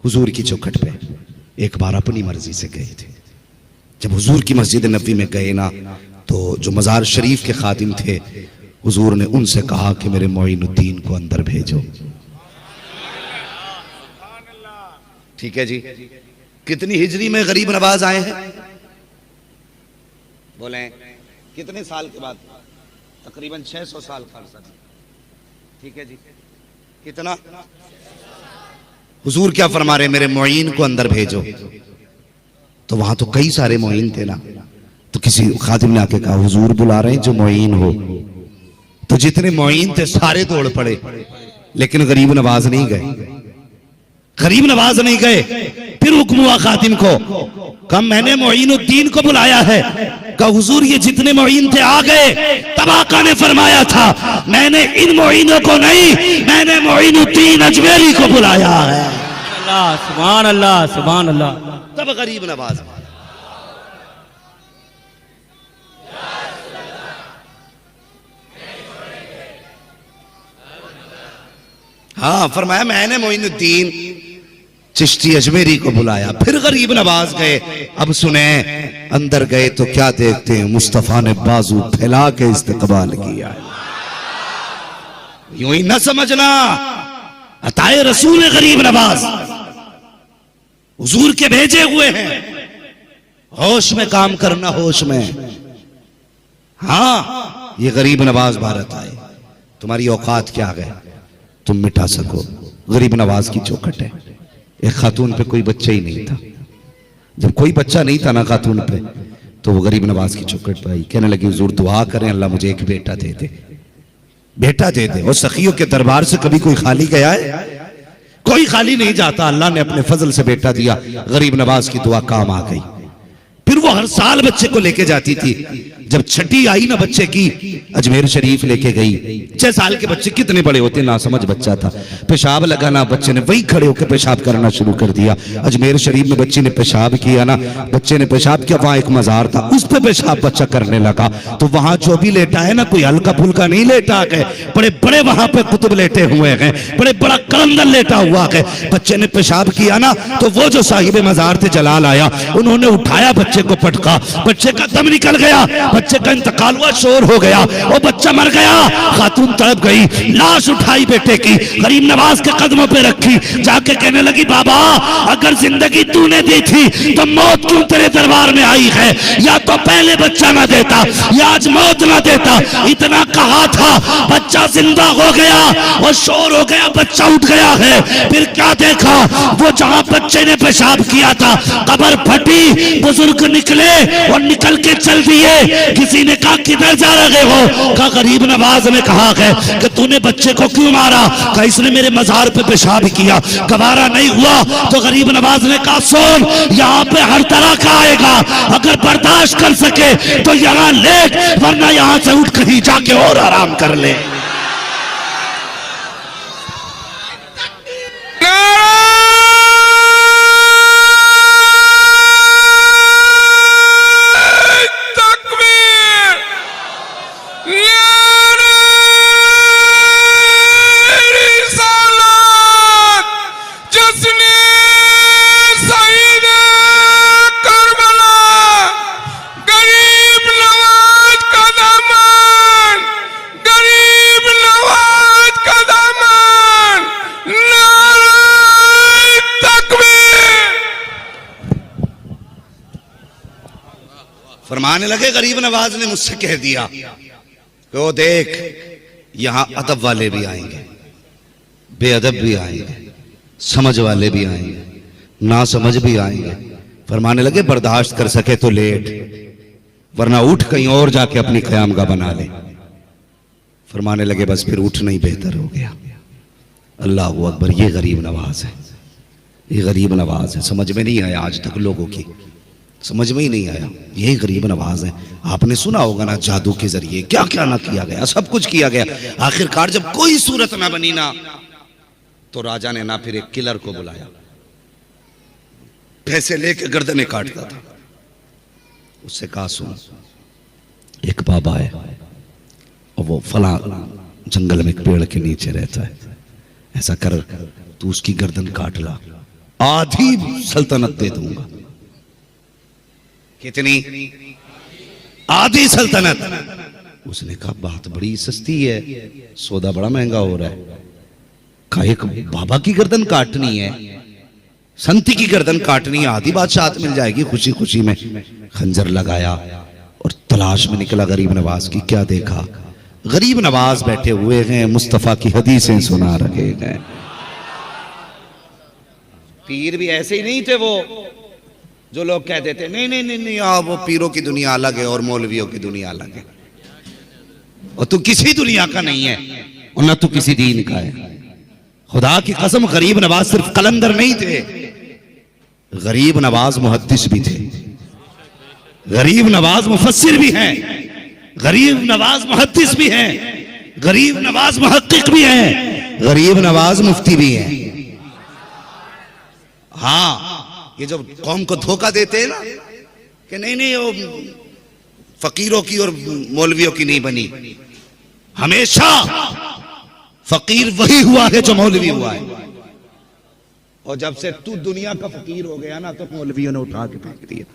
हुजूर की चौखट पे एक बार अपनी मर्जी से गए थे। जब हुजूर की मस्जिद नबी में गए ना, तो जो मज़ार शरीफ के खादिम थे, हुजूर ने उनसे कहा कि मेरे मोइनुद्दीन को अंदर भेजो। ठीक है जी। कितनी हिजरी में गरीब नवाज आए हैं? बोले कितने साल के बाद? तकरीबन 600 साल का अरसा। ठीक है जी। कितना? हुजूर क्या फरमा रहे? मेरे मोइन को अंदर भेजो। तो वहां तो कई सारे मोइन थे ना, तो किसी खादिम ने आके कहा हुजूर बुला रहे हैं जो मोइन हो। तो जितने मोइन थे सारे दौड़ पड़े, लेकिन गरीब नवाज नहीं गए। गरीब नवाज नहीं गए। फिर हुक्म हुआ खादिम को, कहा मैंने मोइनुद्दीन को बुलाया है। कहा हुजूर ये जितने मोइन थे आ गए। तब आका ने फरमाया था मैंने इन मोइनों को नहीं, मैंने मोइनुद्दीन अजमेरी को बुलाया है। अल्लाह सुभान अल्लाह सुभान अल्लाह। तब गरीब नवाज। हाँ, फरमाया मैंने मोइनुद्दीन चिश्ती अजमेरी को बुलाया। फिर गरीब नवाज गए। अब सुने, अंदर गए तो क्या देखते हैं? मुस्तफा ने बाजू फैला के इस्तकबाल किया। यूं ही न समझना अताए रसूल गरीब नवाज हुजूर के भेजे हुए हैं। होश में काम करना, होश में। हाँ, ये गरीब नवाज भारत आए, तुम्हारी औकात क्या है तुम मिटा सको? गरीब नवाज की चौखट है। एक खातून पे कोई बच्चा ही नहीं था। जब कोई बच्चा नहीं था ना खातून पे, तो वो गरीब नवाज की चौखट पे आई। कहने लगी हुजूर दुआ करें अल्लाह मुझे एक बेटा दे दे, बेटा दे दे। और सखियों के दरबार से कभी कोई खाली गया है? कोई खाली नहीं जाता। अल्लाह ने अपने फजल से बेटा दिया। गरीब नवाज की दुआ काम आ गई। फिर वो हर साल बच्चे को लेके जाती थी। जब छठी आई ना बच्चे की, अजमेर शरीफ लेके गई। 6 साल के बच्चे कितने बड़े होते, ना समझ बच्चा था। पेशाब लगाना, बच्चे ने वही खड़े होकर पेशाब करना शुरू कर दिया। अजमेर शरीफ में बच्चे ने पेशाब किया ना, बच्चे ने पेशाब किया, वहां एक मजार था, उस पे पेशाब बच्चा करने लगा। तो वहां जो भी लेटा है ना, कोई हल्का फुल्का नहीं लेटा है, बड़े बड़े वहां पे कुतुब लेटे हुए हैं, बड़े बड़ा कलंदर लेटा हुआ है। बच्चे ने पेशाब किया ना, तो वो जो साहिब मजार थे जलाल आया, उन्होंने उठाया, बच्चे को पटका, बच्चे का दम निकल गया, बच्चे का इंतकाल हुआ, शोर हो गया, वो बच्चा मर गया। खातून तड़प गई, लाश उठाई बेटे की, गरीब नवाज के कदमों पे रखी, जाके कहने लगी बाबा अगर जिंदगी तूने दी थी तो मौत क्यों तेरे दरबार में आई है? या तो पहले बच्चा ना देता या आज मौत ना देता। इतना कहा था, बच्चा जिंदा हो गया और शोर हो गया, बच्चा उठ गया है। फिर क्या देखा? वो जहां बच्चे ने पेशाब किया था कब्र फटी, बुजुर्ग निकले और निकल के चल दिए। किसी ने कहा किधर जा रहे हो? कहा गरीब नवाज ने कहा है कि तूने बच्चे को क्यों मारा? कहा इसने मेरे मजार पे पेशाब किया, गवारा नहीं हुआ। तो गरीब नवाज ने कहा सुन, यहाँ पे हर तरह का आएगा, अगर बर्दाश्त कर सके तो यहाँ लेट, वरना यहाँ से उठ कहीं जाके और आराम कर ले। फरमाने लगे गरीब नवाज ने मुझसे कह दिया कि वो देख यहां अदब वाले भी आएंगे, बेअदब भी आएंगे, समझ वाले भी आएंगे, ना समझ भी आएंगे। फरमाने लगे बर्दाश्त कर सके तो लेट, वरना उठ कहीं और जाके अपनी क़यामगाह बना ले। फरमाने लगे बस फिर उठना ही बेहतर हो गया। अल्लाह अकबर। ये गरीब नवाज है, ये गरीब नवाज है। समझ में नहीं आया आज तक लोगों की, समझ में ही नहीं आया। यही गरीब नवाज है। आपने सुना होगा ना जादू के जरिए क्या क्या ना किया गया, सब कुछ किया गया। आखिरकार जब कोई सूरत ना बनी ना, तो राजा ने ना फिर एक किलर को बुलाया, पैसे लेके गर्दनें काटता था। उससे कहा सुन, एक बाबा है और वो फला जंगल में एक पेड़ के नीचे रहता है, ऐसा कर तू उसकी गर्दन काट ला, आधी सल्तनत दे दूंगा। कितनी? आधी सल्तनत। उसने कहा बात बड़ी सस्ती है, सौदा बड़ा महंगा हो रहा है। कहा एक बाबा की गर्दन काटनी है, संती की गर्दन काटनी है, आधी बादशाहत मिल जाएगी खुशी खुशी में। खंजर लगाया और तलाश में निकला गरीब नवाज की। क्या देखा? गरीब नवाज बैठे हुए हैं, मुस्तफा की हदीसें सुना रहे हैं। पीर भी ऐसे ही नहीं थे वो जो लोग कहते थे नहीं नहीं नहीं नहीं वो पीरों की दुनिया अलग है और मौलवियों की दुनिया अलग है, और तू किसी दुनिया का नहीं है और न तू किसी दीन का है। खुदा की कसम, गरीब नवाज सिर्फ कलंदर नहीं थे, गरीब नवाज मुहद्दिस भी थे, गरीब नवाज मुफस्सिर भी हैं, गरीब नवाज मुहद्दिस भी हैं, गरीब नवाज मुहक्किक भी हैं, गरीब नवाज मुफ्ती भी हैं। हाँ, ये जब कौम को धोखा देते हैं ना कि नहीं नहीं वो फकीरों की और मौलवियों की नहीं बनी, हमेशा फकीर वही हुआ है जो मौलवी हुआ है। और जब से तू दुनिया का फकीर हो गया ना तो मौलवियों ने उठा के फेंक दिया।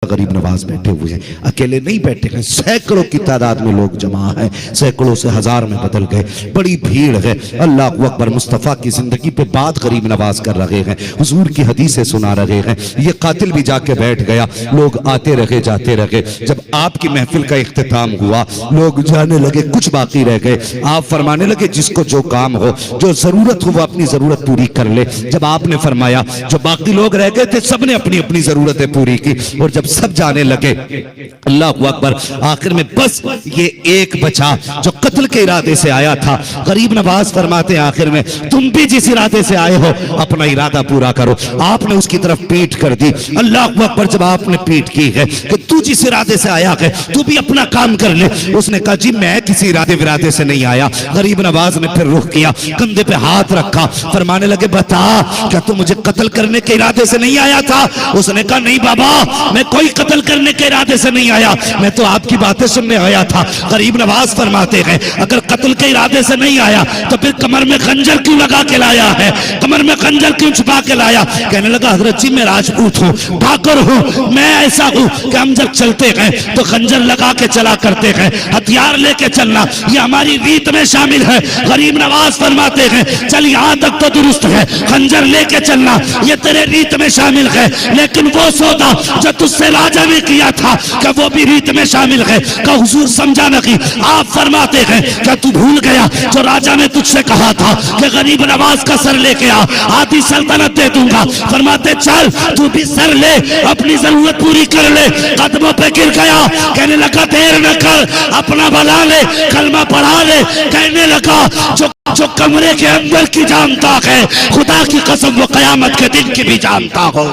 गरीब नवाज बैठे हुए हैं, अकेले नहीं बैठे हैं, सैकड़ों की तादाद में लोग जमा है, सैकड़ों से हजार में बदल गए, बड़ी भीड़ है। अल्लाह अकबर। मुस्तफ़ा की जिंदगी पे बात गरीब नवाज कर रहे हैं, हुजूर की हदीसें सुना रहे हैं। ये कातिल भी जाके बैठ गया, लोग आते रहे जाते रहे। जब आपकी महफिल का इख्तिताम हुआ, लोग जाने लगे, कुछ बाकी रह गए। आप फरमाने लगे जिसको जो काम हो, जो जरूरत हो, वो अपनी जरूरत पूरी कर ले। जब आपने फरमाया, जो बाकी लोग रह गए थे सबने अपनी अपनी जरूरतें पूरी की, और जब सब जाने लगे, अल्लाह अकबर, आखिर में बस ये एक बचा जो कत्ल के इरादे से आया था। गरीब नवाज फरमाते हैं आखिर में, तुम भी जिस इरादे से आए हो अपना इरादा पूरा करो। आपने उसकी तरफ पीठ कर दी। अल्लाह अकबर। जब आपने पीठ की है कि तू जिस इरादे से आया है तू भी अपना काम कर ले, उसने कहा जी मैं किसी इरादे विरादे से नहीं आया। गरीब नवाज ने फिर रुख किया, कंधे पे हाथ रखा, फरमाने लगे बता क्या तू मुझे कत्ल करने के इरादे से नहीं आया था? उसने कहा नहीं बाबा, मैं कोई कत्ल करने के इरादे से नहीं आया, मैं तो आपकी बातें सुनने आया था। गरीब नवाज फरमाते हैं अगर कत्ल के इरादे से नहीं आया तो फिर कमर में खंजर क्यों लगा के लाया है, कमर में खंजर क्यों छुपा के लाया? कहने लगा हजरत जी मैं राजपूत हूँ, ठाकुर हूँ, मैं ऐसा हूँ कि हम जब चलते हैं तो खंजर लगा के चला करते हैं, हथियार लेके चलना ये हमारी रीत में शामिल है। गरीब नवाज फरमाते हैं चल यहाँ तक तो दुरुस्त है, खंजर लेके चलना ये तेरे रीत में शामिल है, लेकिन वो सौदा जो तुझसे राजा ने किया था क्या वो भी रीत में शामिल है? का हुजूर समझा नहीं। आप फरमाते हैं क्या तू भूल गया जो राजा ने तुझसे कहा था कि गरीब नवाज का सर लेके आ, आधी सल्तनत दे दूंगा। फरमाते चल तू भी सर ले, अपनी जरूरत पूरी कर ले। कदमों पे गिर गया, कहने लगा देर न कर, अपना भला ले, कलमा पढ़ा ले। कहने लगा जो कमरे के अंदर की जानता है, खुदा की कसम वो कयामत के दिन की भी जानता हो।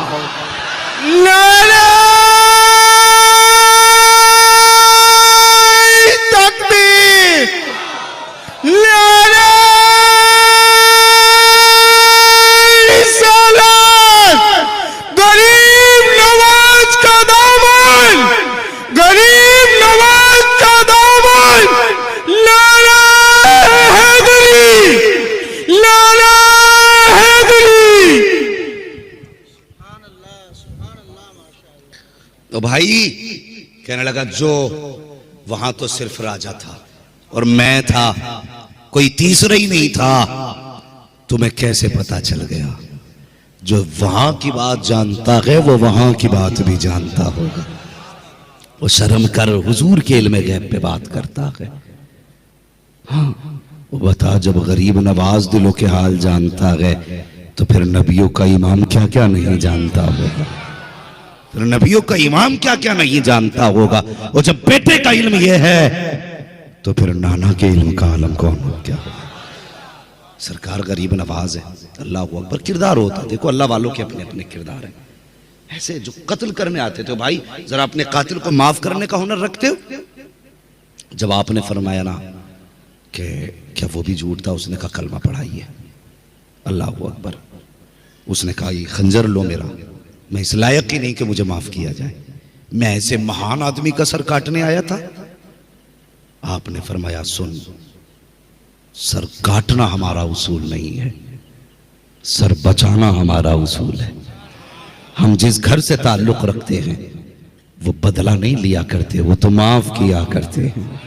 गरीब नवाज का दामन, गरीब नवाज का दामन, लाला हैदरी, लाला हैदरी। तो भाई कहने लगा जो वहां तो सिर्फ राजा था और मैं था, कोई तीसरा ही नहीं था। तुम्हें कैसे पता चल गया? जो वहां की बात जानता है वो वहां की बात भी जानता होगा। वो शर्म कर हुजूर के इल्म गैब पे बात करता है। हाँ वो बता, जब गरीब नवाज दिलों के हाल जानता है तो फिर नबियों का इमाम क्या क्या नहीं जानता होगा, फिर नबियों का इमाम क्या क्या नहीं जानता होगा। और जब बेटे का इल्म यह है तो फिर नाना के इल्म का आलम कौन हो क्या होगा? सरकार गरीब नवाज है। अल्लाह अकबर। किरदार होता है, देखो अल्लाह वालों के अपने अपने किरदार हैं। ऐसे जो कत्ल करने आते थे, भाई जरा अपने कातिल को माफ करने का हुनर रखते हो। जब आपने फरमाया ना कि क्या वो भी झूठ था, उसने कहा कलमा पढ़ाइए। अल्लाह अकबर। उसने कहा ये खंजर लो मेरा, मैं इस लायक ही नहीं कि मुझे माफ किया जाए, मैं ऐसे महान आदमी का सर काटने आया था। आपने फरमाया सुन, सर काटना हमारा उसूल नहीं है, सर बचाना हमारा उसूल है। हम जिस घर से ताल्लुक रखते हैं वो बदला नहीं लिया करते, वो तो माफ किया करते हैं,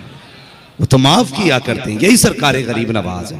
वो तो माफ किया करते हैं। यही सरकार गरीब नवाज है।